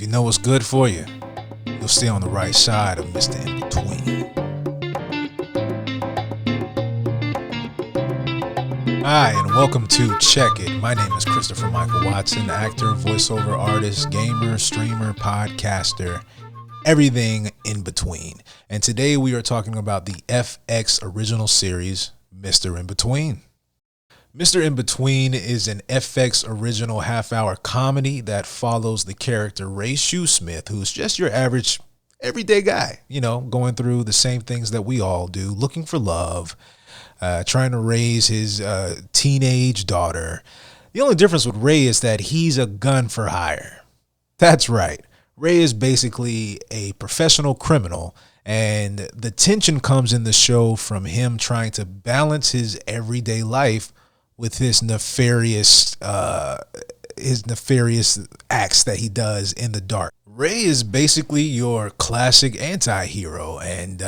you know what's good for you, you'll stay on the right side of Mr. Inbetween. Hi, and welcome to Check It. My name is Christopher Mychael Watson, actor, voiceover artist, gamer, streamer, podcaster, everything in between. And today we are talking about the FX original series, Mr. Inbetween. Mr. Inbetween is an FX original half-hour comedy that follows the character Ray Shoesmith, who's just your average, everyday guy, going through the same things that we all do, looking for love, trying to raise his teenage daughter. The only difference with Ray is that he's a gun for hire. That's right. Ray is basically a professional criminal, and the tension comes in the show from him trying to balance his everyday life with his nefarious acts that he does in the dark. Ray is basically your classic anti-hero, and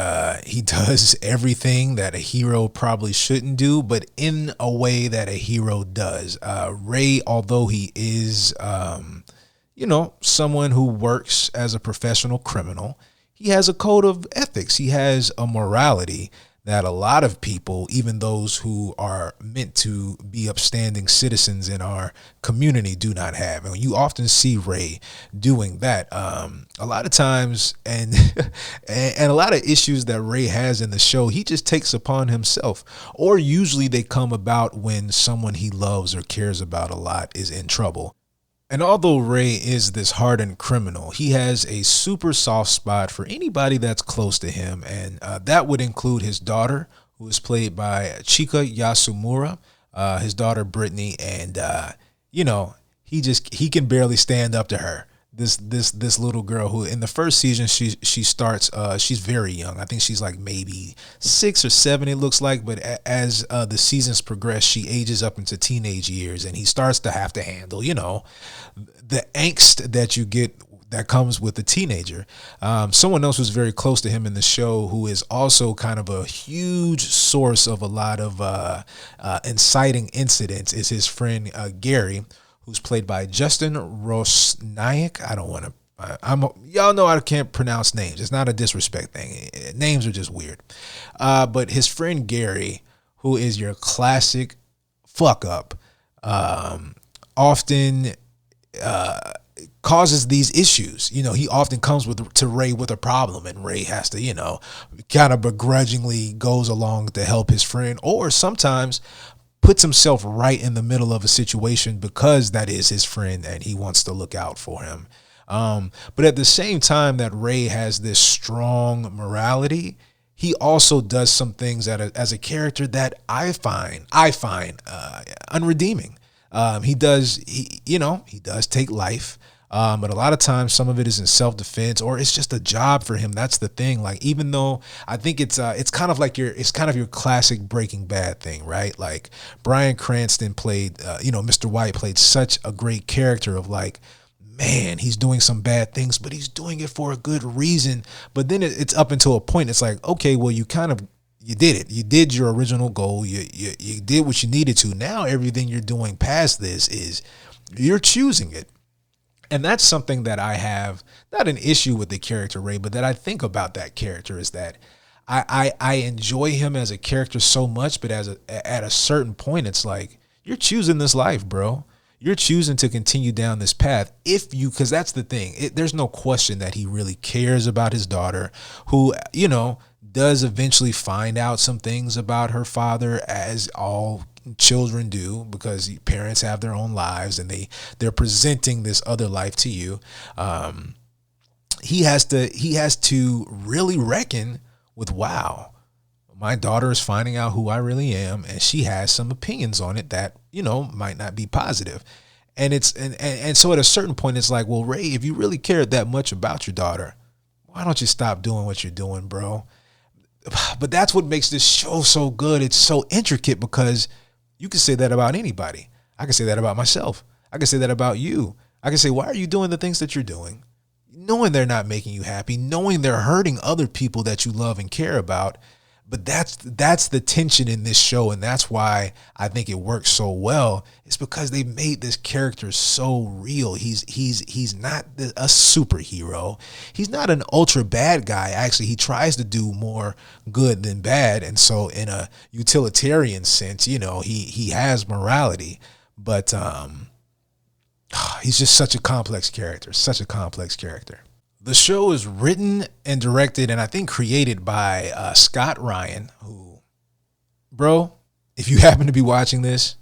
he does everything that a hero probably shouldn't do, but in a way that a hero does. Ray, although he is, someone who works as a professional criminal, he has a code of ethics. He has a morality that a lot of people, even those who are meant to be upstanding citizens in our community, do not have. And you often see Ray doing that a lot of times, and and a lot of issues that Ray has in the show, he just takes upon himself, or usually they come about when someone he loves or cares about a lot is in trouble. And although Ray is this hardened criminal, he has a super soft spot for anybody that's close to him. And that would include his daughter, who is played by Chika Yasumura, his daughter, Brittany. And, he can barely stand up to her. This little girl who in the first season, she starts, she's very young. I think she's like maybe 6 or 7, it looks like. But as the seasons progress, she ages up into teenage years, and he starts to have to handle, the angst that you get that comes with a teenager. Someone else who's very close to him in the show, who is also kind of a huge source of a lot of inciting incidents, is his friend Gary, who's played by Justin Rosnayak. Y'all know I can't pronounce names. It's not a disrespect thing. Names are just weird. But his friend Gary, who is your classic fuck up, often causes these issues. He often comes to Ray with a problem, and Ray has to, kind of begrudgingly goes along to help his friend, or sometimes puts himself right in the middle of a situation because that is his friend and he wants to look out for him. But at the same time that Ray has this strong morality, he also does some things as a character that I find unredeeming. He does take life. But a lot of times some of it is in self-defense, or it's just a job for him. That's the thing. Like, even though I think it's kind of your classic Breaking Bad thing, right? Like, Bryan Cranston played, Mr. White played such a great character of like, man, he's doing some bad things, but he's doing it for a good reason. But then it's up until a point. It's like, okay, well, you did it. You did your original goal. You did what you needed to. Now everything you're doing past this is you're choosing it. And that's something that I have, not an issue with the character Ray, but that I think about that character is that I enjoy him as a character so much, but at a certain point, it's like, you're choosing this life, bro. You're choosing to continue down this path because that's the thing. There's no question that he really cares about his daughter, who, does eventually find out some things about her father, as all children do, because parents have their own lives and they're presenting this other life to you. He has to really reckon with, wow, my daughter is finding out who I really am, and she has some opinions on it that might not be positive. And so at a certain point, it's like, well, Ray, if you really cared that much about your daughter, why don't you stop doing what you're doing, bro? But that's what makes this show so good. It's so intricate because you can say that about anybody. I can say that about myself. I can say that about you. I can say, why are you doing the things that you're doing? Knowing they're not making you happy, knowing they're hurting other people that you love and care about, But that's the tension in this show, and that's why I think it works so well. It's because they made this character so real. He's not a superhero. He's not an ultra bad guy. Actually, he tries to do more good than bad, and so in a utilitarian sense, he has morality. But he's just such a complex character. Such a complex character. The show is written and directed and I think created by Scott Ryan, who, bro, if you happen to be watching this,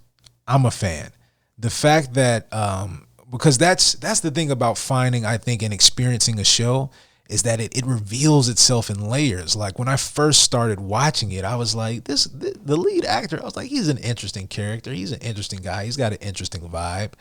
I'm a fan. The fact that, because that's the thing about finding, I think, and experiencing a show is that it reveals itself in layers. Like when I first started watching it, I was like, the lead actor, I was like, he's an interesting character. He's an interesting guy. He's got an interesting vibe.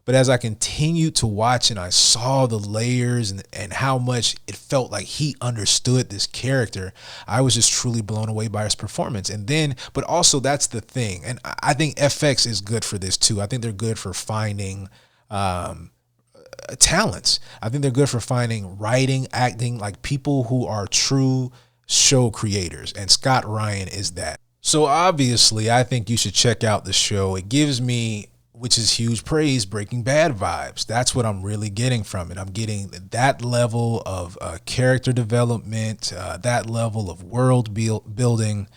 But as I continued to watch and I saw the layers and how much it felt like he understood this character, I was just truly blown away by his performance. And then, but also that's the thing. And I think FX is good for this too. I think they're good for finding talents. I think they're good for finding writing, acting, like people who are true show creators. And Scott Ryan is that. So obviously, I think you should check out the show. It gives me, which is huge praise, Breaking Bad vibes. That's what I'm really getting from it. I'm getting that level of character development, that level of world building.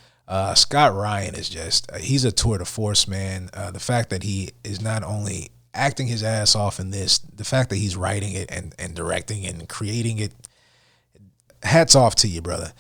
Scott Ryan is just, he's a tour de force, man. The fact that he is not only acting his ass off in this, the fact that he's writing it and directing and creating it, hats off to you, brother.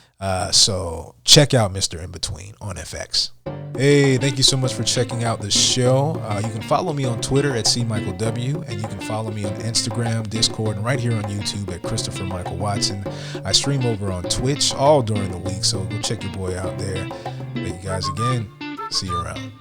So check out Mr. Inbetween on FX. Hey, thank you so much for checking out the show. You can follow me on Twitter at CMichaelW, and you can follow me on Instagram, Discord, and right here on YouTube at Christopher Mychael Watson. I stream over on Twitch all during the week, so go check your boy out there. Thank you guys again. See you around.